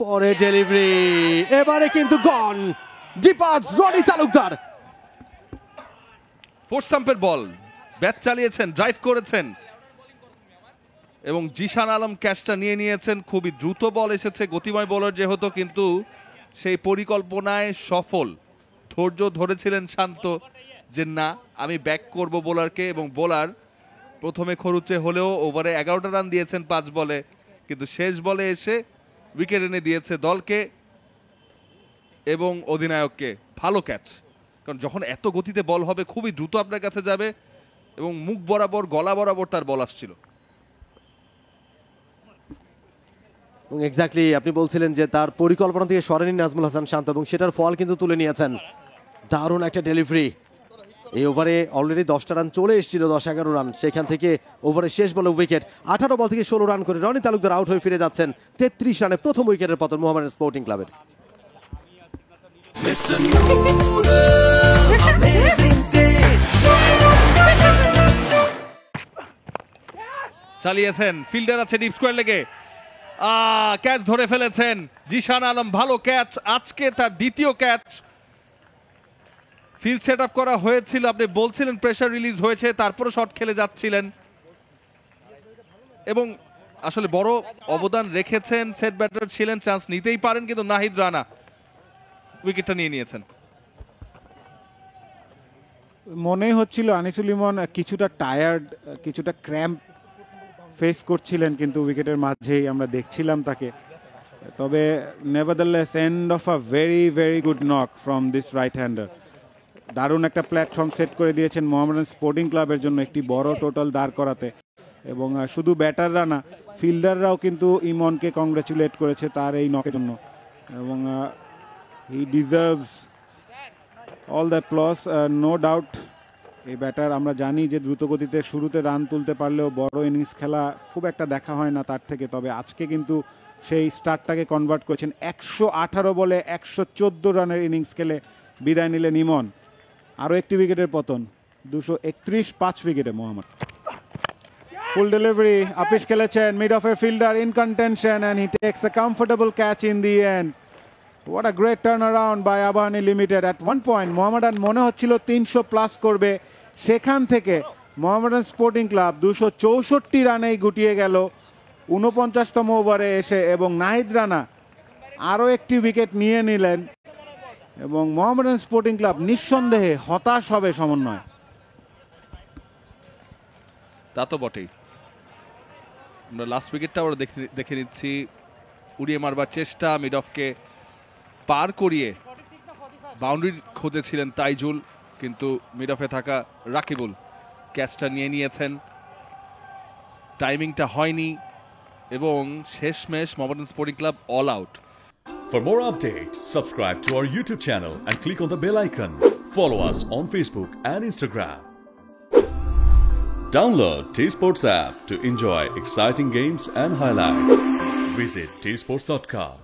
পরে ডেলিভারি, এবারে কিন্তু গন ডিপার্টস রনি তালুকদার। ফোর স্টাম্পের বল, ব্যাট চালিয়েছেন, ড্রাইভ করেছেন এবং জিশান আলম ক্যাচটা নিয়ে নিয়েছেন। খুবই দ্রুত বল এসেছে, গতিময় বোলার যেহেতু, কিন্তু সেই পরিকল্পনায় সফল। ধৈর্য ধরেছিলেন শান্ত যে না আমি ব্যাক করব বোলারকে, এবং বোলার প্রথমে খরুচে হলেও ওভারে 11টা রান দিয়েছেন 5 বলে, কিন্তু শেষ বলে এসে উইকেট এনে দিয়েছে দলকে এবং অধিনায়ককে। ভালো ক্যাচ, কারণ যখন এত গতিতে বল হবে খুবই দ্রুত আপনার কাছে যাবে এবং মুখ বরাবর গলা বরাবর তার বল আসছিল। এক্স্যাক্টলি আপনি বলছিলেন যে তার পরিকল্পনা থেকে সরেনি নাজমুল হাসান শান্ত, এবং সেটার ফল কিন্তু তুলে নিয়েছেন। দারুণ একটা ডেলিভারি। এই ওভারে অলরেডি 10টা রান চলে এসেছিল, 10-11 রান, সেখান থেকে ওভারে শেষ বলে উইকেট। 18 বল থেকে 16 রান করে রনি তালুকদার আউট হয়ে ফিরে যাচ্ছেন। 33 রানে প্রথম উইকেটের পতন মোহামেডান স্পোর্টিং ক্লাবের। চালিয়েছেন, ফিল্ডার আছে ডিপ স্কোয়ার লেগে, ক্যাচ ধরে ফেলেছেন জিশান আলম। ভালো ক্যাচ, আজকে তার দ্বিতীয় ক্যাচ। ফিল্ড সেট আপ করা হয়েছিল, আপনি বলছিলেন প্রেসার রিলিজ হয়েছে, তারপরে শট খেলে যাচ্ছিলেন এবং আসলে বড় অবদান রেখেছেন। সেট ব্যাটার ছিলেন, চান্স নিতেই পারেন, কিন্তু নাহিদ রানা উইকেটটা নিয়ে নিয়েছেন। মনে হচ্ছিল আনিসুল ইমন কিছুটা টায়ার্ড, কিছুটা ক্র্যাম্প ফেস করছিলেন, কিন্তু উইকেটের মাঝেই আমরা দেখছিলাম তাকে। তবে nevertheless end of a very very good knock from this right hander. দারুণ একটা প্ল্যাটফর্ম সেট করে দিয়েছেন মোহামেডান স্পোর্টিং ক্লাবের জন্য একটি বড় টোটাল দাঁড় করাতে। এবং শুধু ব্যাটাররা না, ফিল্ডাররাও কিন্তু ইমনকে কংগ্রেচুলেট করেছে তার এই নকের জন্য, এবং he deserves all the plus, no doubt. এই ব্যাটার আমরা জানি যে দ্রুতগতিতে শুরুতে রান তুলতে পারলেও বড় ইনিংস খেলা খুব একটা দেখা হয় না তার থেকে। তবে আজকে কিন্তু সেই স্টার্টটাকে কনভার্ট করেছেন। 118 বলে 114 রানের ইনিংস খেলে বিদায় নিলেন ইমন। আরও একটি উইকেটের পতন, 231, 5 উইকেটে মোহাম্মদ। ফুল ডেলিভারি, আপিস খেলেছেন, মিড অফের fielder in contention and he takes a comfortable catch in the end. What a great turnaround by Abani Limited. At one point Mohammedan মনে হচ্ছিল 300 প্লাস করবে, সেখান থেকে মোহামেডান স্পোর্টিং ক্লাব 264 রানেই গুটিয়ে গেল 49তম ওভারে এসে, এবং নাহিদ রানা আরও একটি উইকেট নিয়ে নিলেন এবং মোহামেডান স্পোর্টিং ক্লাব নিঃসন্দেহে হতাশ হবে সমন্বয়। তা তো বটেই। আমরা লাস্ট উইকেটটা আমরা দেখে নিচ্ছি। উড়িয়ে মারবার চেষ্টা, মিড অফকে পার করিয়ে বাউন্ডারি খুঁজেছিলেন তাইজুল, কিন্তু মিড অফে থাকা রাকিবুল ক্যাচটা নিয়ে নিয়েছেন। টাইমিংটা হয়নি এবং শেষমেশ Mohammedan sporting club all out. For more updates, subscribe to our YouTube channel and click on the bell icon. Follow us on Facebook and Instagram. Download T-Sports app to enjoy exciting games and highlights. Visit tsports.com.